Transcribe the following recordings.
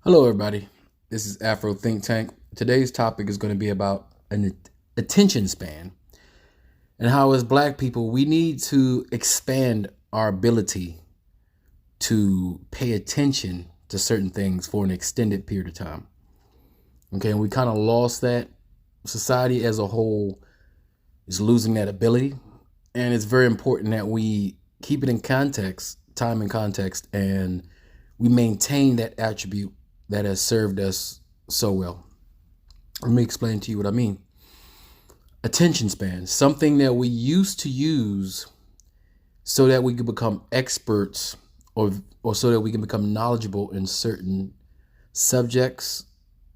Hello, everybody. This is Afro Think Tank. Today's topic is going to be about an attention span and how, as Black people, we need to expand our ability to pay attention to certain things for an extended period of time. Okay, and we kind of lost that. Society as a whole is losing that ability, and it's very important that we keep it in context, time and context, and we maintain that attribute that has served us so well. Let me explain to you what I mean. Attention span, something that we used to use so that we could become experts or so that we can become knowledgeable in certain subjects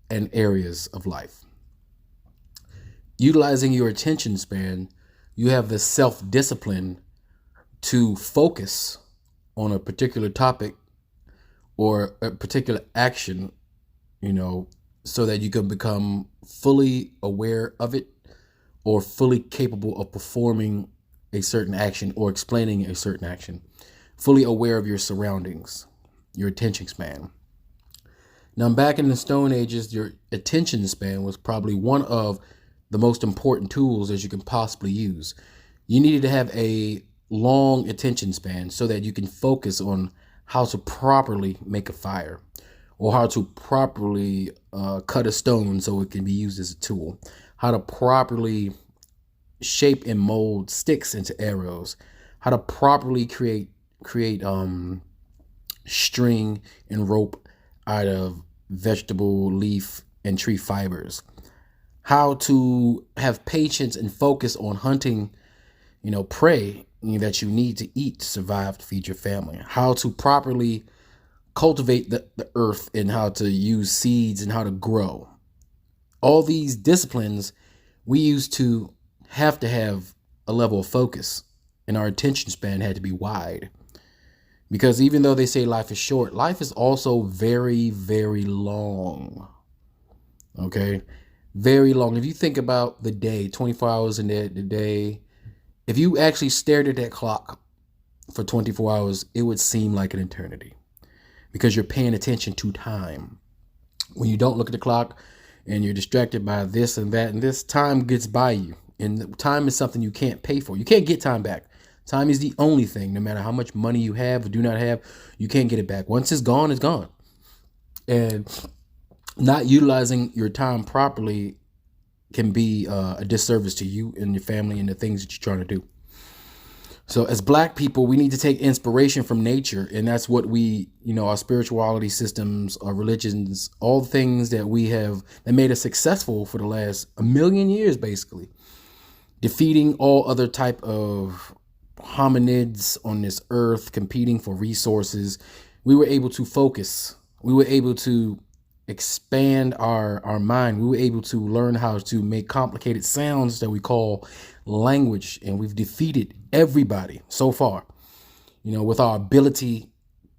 and areas of life. Utilizing your attention span, you have the self-discipline to focus on a particular topic or a particular action, so that you can become fully aware of it or fully capable of performing a certain action or explaining a certain action, fully aware of your surroundings, your attention span. Now, back in the Stone Ages, your attention span was probably one of the most important tools that you can possibly use. You needed to have a long attention span so that you can focus on how to properly make a fire or how to properly cut a stone so it can be used as a tool, how to properly shape and mold sticks into arrows, how to properly create string and rope out of vegetable, leaf, and tree fibers, how to have patience and focus on hunting, prey that you need to eat to survive to feed your family, how to properly cultivate the earth and how to use seeds and how to grow. All these disciplines, we used to have a level of focus, and our attention span had to be wide. Because even though they say life is short, life is also very, very long. Okay? Very long. If you think about the day, 24 hours in the day, if you actually stared at that clock for 24 hours, it would seem like an eternity because you're paying attention to time. When you don't look at the clock and you're distracted by this and that, and this, time gets by you. And time is something you can't pay for. You can't get time back. Time is the only thing, no matter how much money you have or do not have, you can't get it back. Once it's gone, it's gone. And not utilizing your time properly can be a disservice to you and your family and the things that you're trying to do. So as Black people, we need to take inspiration from nature. And that's what we, our spirituality systems, our religions, all the things that we have that made us successful for the last 1,000,000 years, basically. Defeating all other type of hominids on this earth, competing for resources. We were able to focus. We were able to expand our mind. We were able to learn how to make complicated sounds that we call language, and we've defeated everybody so far, with our ability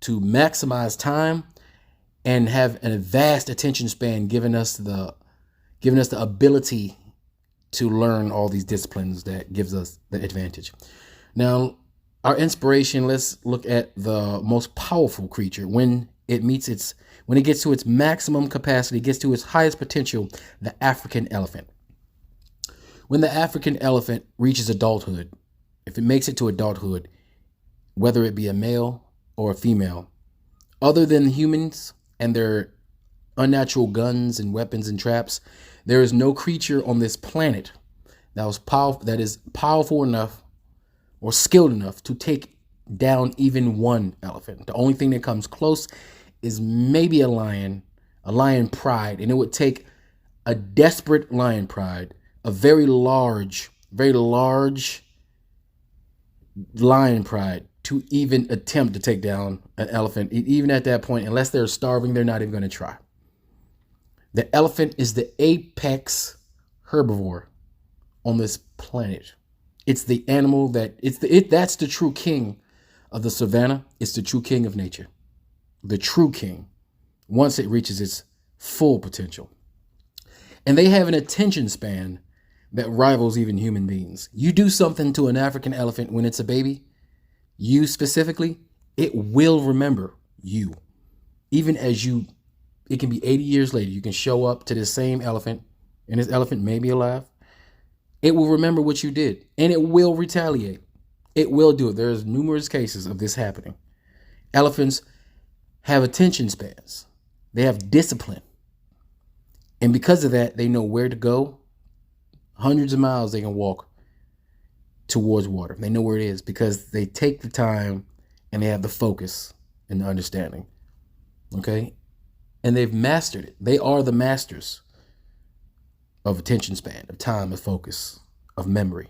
to maximize time and have a vast attention span, giving us the ability to learn all these disciplines that gives us the advantage. Now, our inspiration, let's look at the most powerful creature when it gets to its maximum capacity, gets to its highest potential, the African elephant. When the African elephant reaches adulthood, if it makes it to adulthood, whether it be a male or a female, other than humans and their unnatural guns and weapons and traps, there is no creature on this planet that is powerful enough or skilled enough to take down even one elephant. The only thing that comes close is maybe a lion pride, and it would take a desperate lion pride, a very large lion pride to even attempt to take down an elephant. Even at that point, unless they're starving, they're not even going to try. The elephant is the apex herbivore on this planet. It's the animal that's the true king of the savannah. It's the true king of nature. The true king, once it reaches its full potential. And they have an attention span that rivals even human beings. You do something to an African elephant when it's a baby, you specifically, it will remember you. Even as you it can be 80 years later. You can show up to this same elephant, and this elephant may be alive. It will remember what you did, and it will retaliate. It will do it. There's numerous cases of this happening. Elephants have attention spans. They have discipline. And because of that, they know where to go. Hundreds of miles they can walk towards water. They know where it is because they take the time and they have the focus and the understanding. Okay? And they've mastered it. They are the masters of attention span, of time, of focus, of memory.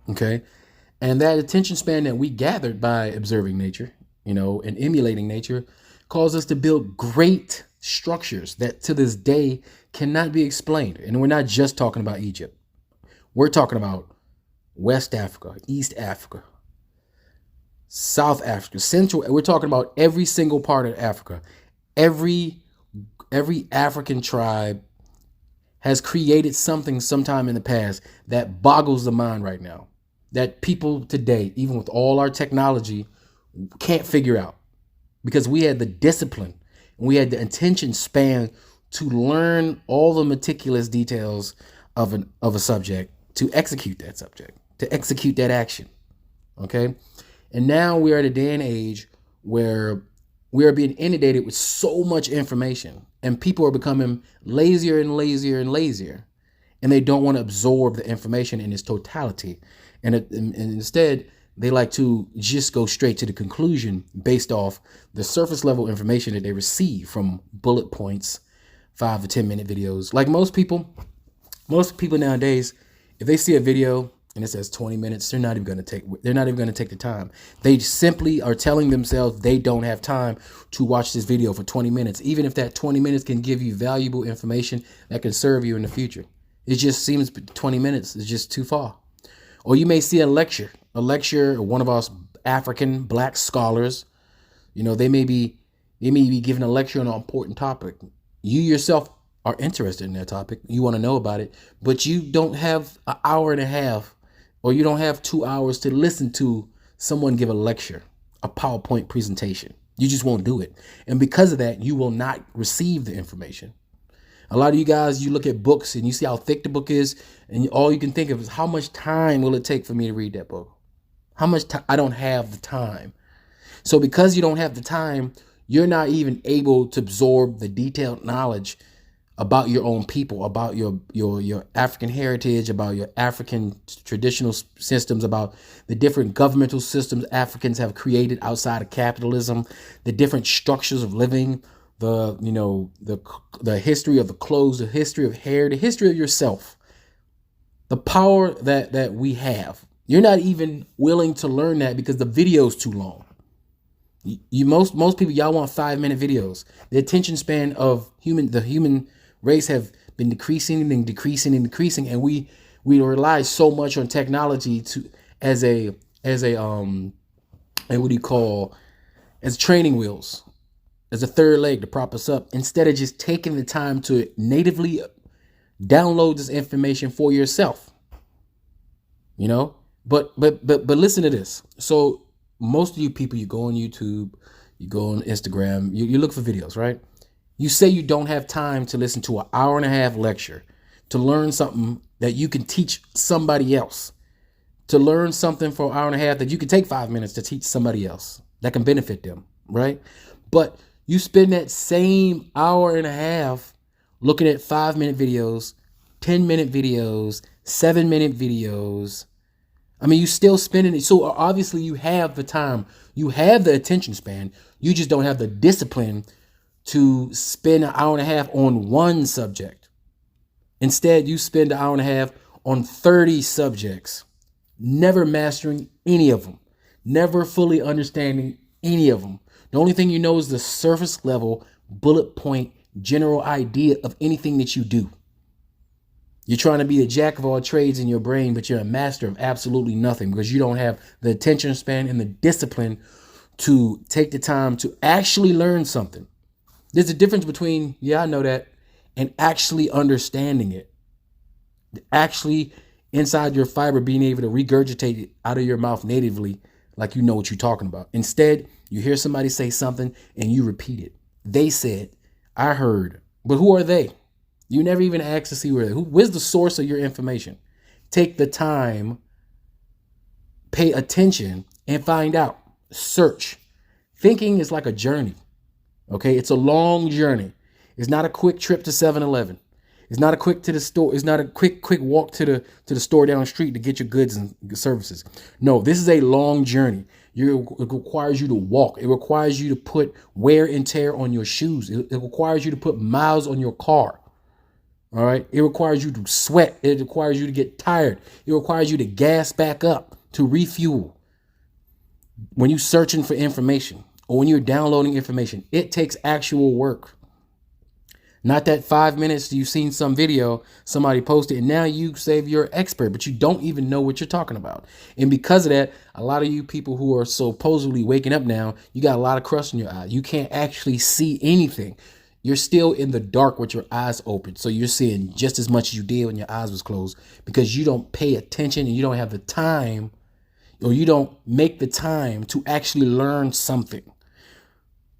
Okay? And that attention span that we gathered by observing nature, and emulating nature, caused us to build great structures that to this day cannot be explained. And we're not just talking about Egypt. We're talking about West Africa, East Africa, South Africa, Central. We're talking about every single part of Africa. Every African tribe has created something sometime in the past that boggles the mind right now, that people today, even with all our technology, can't figure out, because we had the discipline and we had the attention span to learn all the meticulous details of a subject, to execute that subject, to execute that action. Okay. And now we are at a day and age where we are being inundated with so much information, and people are becoming lazier and lazier and lazier, and they don't want to absorb the information in its totality. And instead, they like to just go straight to the conclusion based off the surface level information that they receive from bullet points, 5 to 10 minute videos. Like most people nowadays, if they see a video and it says 20 minutes, they're not even going to take the time. They simply are telling themselves they don't have time to watch this video for 20 minutes, even if that 20 minutes can give you valuable information that can serve you in the future. It just seems 20 minutes is just too far. Or you may see a lecture, one of us African black scholars, they may be giving a lecture on an important topic. You yourself are interested in that topic. You want to know about it, but you don't have an hour and a half, or you don't have 2 hours to listen to someone give a lecture, a PowerPoint presentation. You just won't do it. And because of that, you will not receive the information. A lot of you guys, you look at books and you see how thick the book is, and all you can think of is how much time will it take for me to read that book? How much time? I don't have the time. So because you don't have the time, you're not even able to absorb the detailed knowledge about your own people, about your African heritage, about your African traditional systems, about the different governmental systems Africans have created outside of capitalism, the different structures of living, the history of the clothes, the history of hair, the history of yourself, the power that we have. You're not even willing to learn that because the video's too long. Most people, y'all want 5-minute videos. The attention span of the human race have been decreasing, and we rely so much on technology as training wheels, as a third leg to prop us up, instead of just taking the time to natively download this information for yourself. But listen to this. So most of you people, you go on YouTube, you go on Instagram, you look for videos, right? You say you don't have time to listen to an hour and a half lecture, to learn something that you can teach somebody else, to learn something for an hour and a half that you can take 5 minutes to teach somebody else that can benefit them, right? But you spend that same hour and a half looking at 5-minute videos, 10-minute videos, 7-minute videos. I mean, you still spending it. So obviously you have the time, you have the attention span. You just don't have the discipline to spend an hour and a half on one subject. Instead, you spend an hour and a half on 30 subjects, never mastering any of them, never fully understanding any of them. The only thing you know is the surface level, bullet point, general idea of anything that you do. You're trying to be a jack of all trades in your brain, but you're a master of absolutely nothing because you don't have the attention span and the discipline to take the time to actually learn something. There's a difference between, I know that, and actually understanding it. Actually inside your fiber being able to regurgitate it out of your mouth natively like you know what you're talking about. Instead, you hear somebody say something and you repeat it. They said, I heard. But who are they? You never even ask to see where's the source of your information. Take the time, pay attention, and find out. Search. Thinking is like a journey. Okay, it's a long journey. It's not a quick trip to 7-Eleven. It's not a quick to the store. It's not a quick walk to the store down the street to get your goods and services. No, this is a long journey. It requires you to walk. It requires you to put wear and tear on your shoes. It requires you to put miles on your car. All right. It requires you to sweat. It requires you to get tired. It requires you to gas back up, to refuel. When you're searching for information or when you're downloading information, it takes actual work. Not that 5 minutes you've seen some video, somebody posted, and now you say you're an expert, but you don't even know what you're talking about. And because of that, a lot of you people who are supposedly waking up now, you got a lot of crust in your eye. You can't actually see anything. You're still in the dark with your eyes open. So you're seeing just as much as you did when your eyes was closed because you don't pay attention and you don't have the time, or you don't make the time to actually learn something,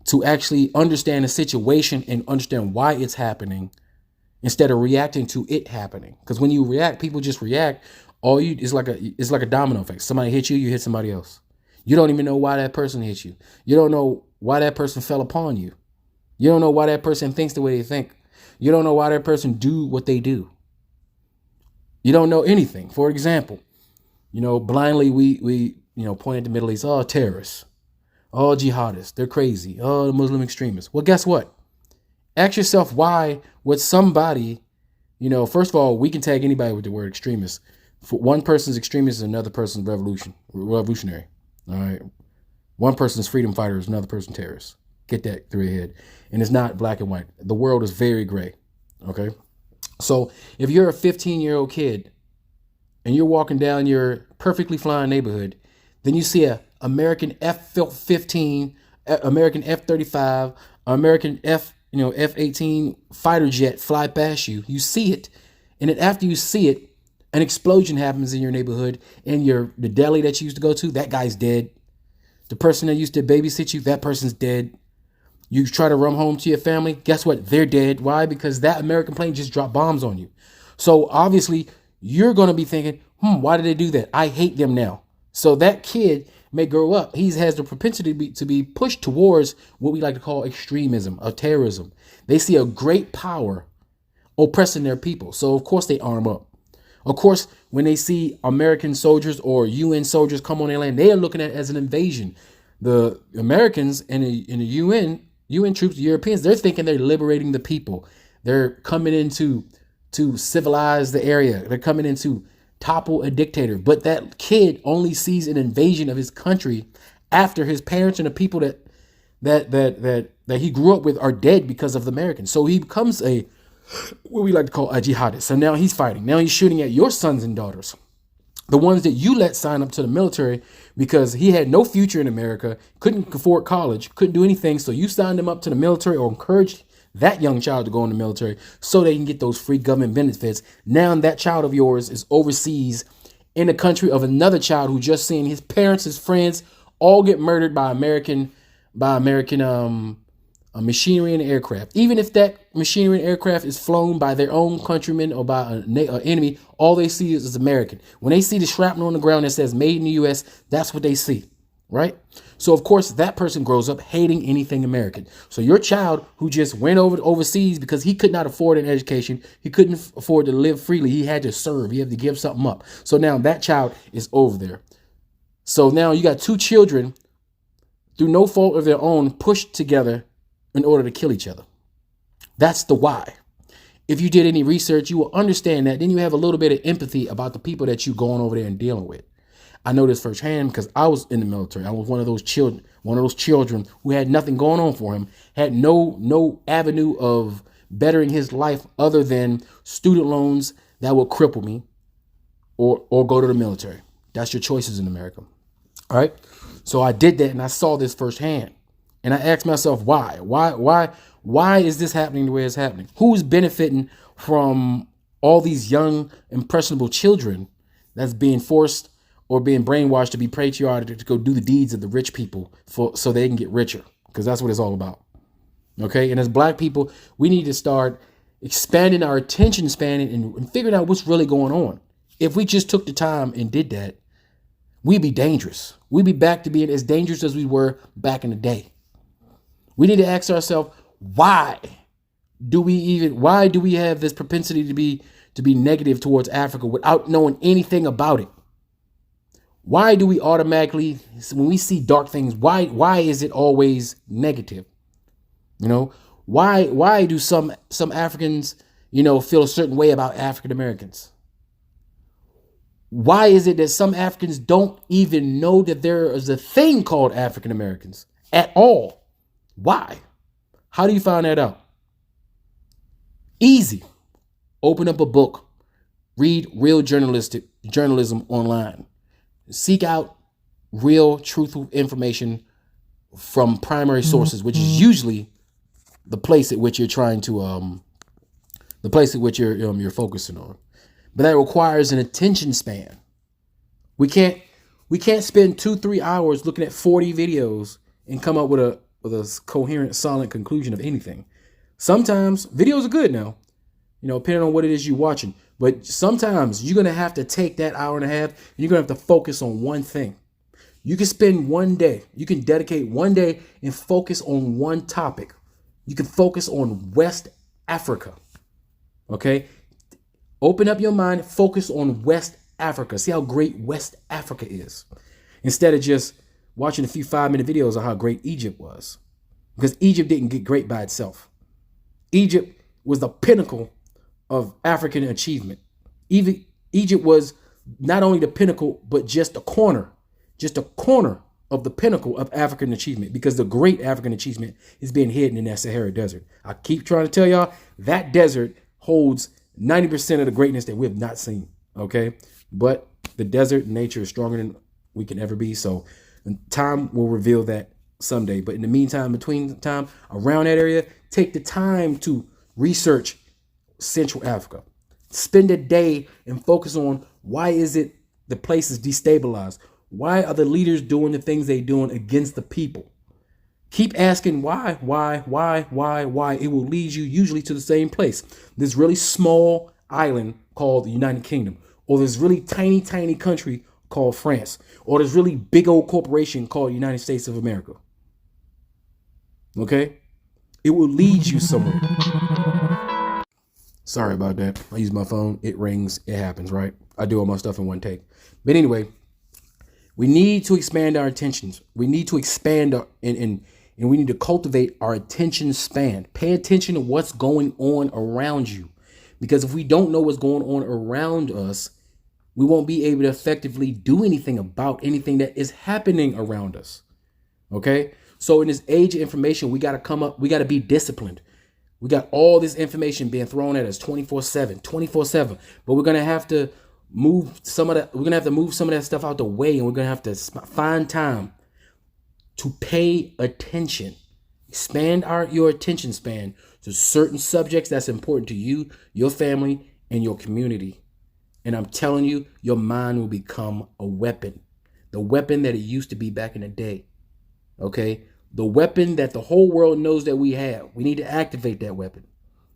to actually understand the situation and understand why it's happening instead of reacting to it happening. Because when you react, people just react. It's like a domino effect. Somebody hit you, you hit somebody else. You don't even know why that person hit you. You don't know why that person fell upon you. You don't know why that person thinks the way they think. You don't know why that person do what they do. You don't know anything. For example, blindly we point at the Middle East. Oh, terrorists. Oh, jihadists. They're crazy. Oh, the Muslim extremists. Well, guess what? Ask yourself why would somebody, first of all, we can tag anybody with the word extremist. For one person's extremist is another person's revolutionary. All right. One person's freedom fighter is another person's terrorist. Get that through your head. And it's not black and white. The world is very gray. Okay. So if you're a 15-year-old kid and you're walking down your perfectly flying neighborhood, then you see a American F-15, American F-35, American F-18 fighter jet fly past you. You see it. And then after you see it, an explosion happens in your neighborhood, and the deli that you used to go to, that guy's dead. The person that used to babysit you, that person's dead. You try to run home to your family, guess what? They're dead. Why? Because that American plane just dropped bombs on you. So obviously you're going to be thinking, why did they do that? I hate them now. So that kid may grow up. He has the propensity to be pushed towards what we like to call extremism or terrorism. They see a great power oppressing their people. So of course they arm up. Of course, when they see American soldiers or UN soldiers come on their land, they are looking at it as an invasion. The Americans and the UN troops, the Europeans, they're thinking they're liberating the people. They're coming in to civilize the area. They're coming in to topple a dictator. But that kid only sees an invasion of his country after his parents and the people that he grew up with are dead because of the Americans. So he becomes what we like to call a jihadist. So now he's fighting. Now he's shooting at your sons and daughters, the ones that you let sign up to the military because he had no future in America, couldn't afford college, couldn't do anything. So you signed him up to the military or encouraged that young child to go in the military so they can get those free government benefits. Now that child of yours is overseas in the country of another child who just seen his parents, his friends all get murdered by American machinery and aircraft. Even if that machinery and aircraft is flown by their own countrymen or by an enemy, all they see is American. When they see the shrapnel on the ground that says made in the U.S., that's what they see, right? So, of course, that person grows up hating anything American. So your child who just went overseas because he could not afford an education, he couldn't afford to live freely, he had to serve, he had to give something up. So now that child is over there. So now you got two children through no fault of their own pushed together in order to kill each other. That's the why. If you did any research, you will understand that. Then you have a little bit of empathy about the people that you're going over there and dealing with. I know this firsthand because I was in the military. I was one of those children who had nothing going on for him, had no avenue of bettering his life other than student loans that would cripple me or go to the military. That's your choices in America. All right. So I did that and I saw this firsthand. And I asked myself, why? Why is this happening the way it's happening? Who's benefiting from all these young, impressionable children that's being forced or being brainwashed to be patriotic to go do the deeds of the rich people so they can get richer? Because that's what it's all about. Okay. And as black people, we need to start expanding our attention span and figuring out what's really going on. If we just took the time and did that, we'd be dangerous. We'd be back to being as dangerous as we were back in the day. We need to ask ourselves, why do we have this propensity to be negative towards Africa without knowing anything about it? Why do we automatically, when we see dark things, why is it always negative? You know, why do some Africans, feel a certain way about African Americans? Why is it that some Africans don't even know that there is a thing called African Americans at all? Why? How do you find that out? Easy. Open up a book. Read real journalism online. Seek out real, truthful information from primary sources, which is usually the place at which you're trying to, the place at which you're focusing on. But that requires an attention span. We can't spend 2-3 hours looking at 40 videos and come up with a coherent, solid conclusion of anything. Sometimes videos are good now, depending on what it is you're watching. But sometimes you're going to have to take that hour and a half and you're going to have to focus on one thing. You can spend one day, you can dedicate one day and focus on one topic. You can focus on West Africa. Okay? Open up your mind, focus on West Africa. See how great West Africa is. Instead of just watching a few 5-minute videos of how great Egypt was. Because Egypt didn't get great by itself. Egypt was the pinnacle of African achievement. Even Egypt was not only the pinnacle, but just a corner of the pinnacle of African achievement, because the great African achievement is being hidden in that Sahara Desert. I keep trying to tell y'all that desert holds 90% of the greatness that we have not seen. Okay. But the desert nature is stronger than we can ever be. So time will reveal that someday. But in the meantime, between time around that area, take the time to research Central Africa. Spend a day and focus on why is it the place is destabilized? Why are the leaders doing the things they're doing against the people? Keep asking why. It will lead you usually to the same place. This really small island called the United Kingdom, or this really tiny country called France, or this really big old corporation called United States of America. Okay? It will lead you somewhere. Sorry about that. I use my phone. It rings. It happens, right? I do all my stuff in one take. But anyway, we need to expand our attentions. We need to expand and we need to cultivate our attention span. Pay attention to what's going on around you. Because if we don't know what's going on around us, we won't be able to effectively do anything about anything that is happening around us. Okay? So in this age of information, we got to be disciplined. We got all this information being thrown at us 24/7, but we're going to have to move some of that stuff out the way, and we're going to have to find time to pay attention. Expand your attention span to certain subjects that's important to you, your family, and your community. And I'm telling you, your mind will become a weapon. The weapon that it used to be back in the day. Okay? The weapon that the whole world knows that we have. We need to activate that weapon.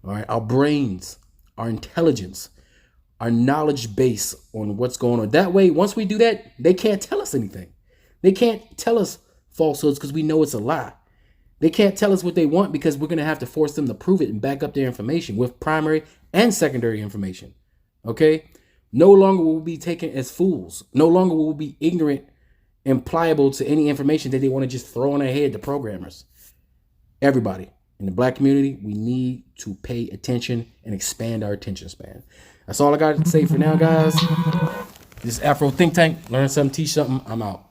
All right? Our brains, our intelligence, our knowledge base on what's going on. That way, once we do that, they can't tell us anything. They can't tell us falsehoods because we know it's a lie. They can't tell us what they want because we're going to have to force them to prove it and back up their information with primary and secondary information. Okay? No longer will we be taken as fools. No longer will we be ignorant and pliable to any information that they want to just throw on their head to programmers. Everybody in the black community, we need to pay attention and expand our attention span. That's all I got to say for now, guys. This is Afro Think Tank. Learn something, teach something. I'm out.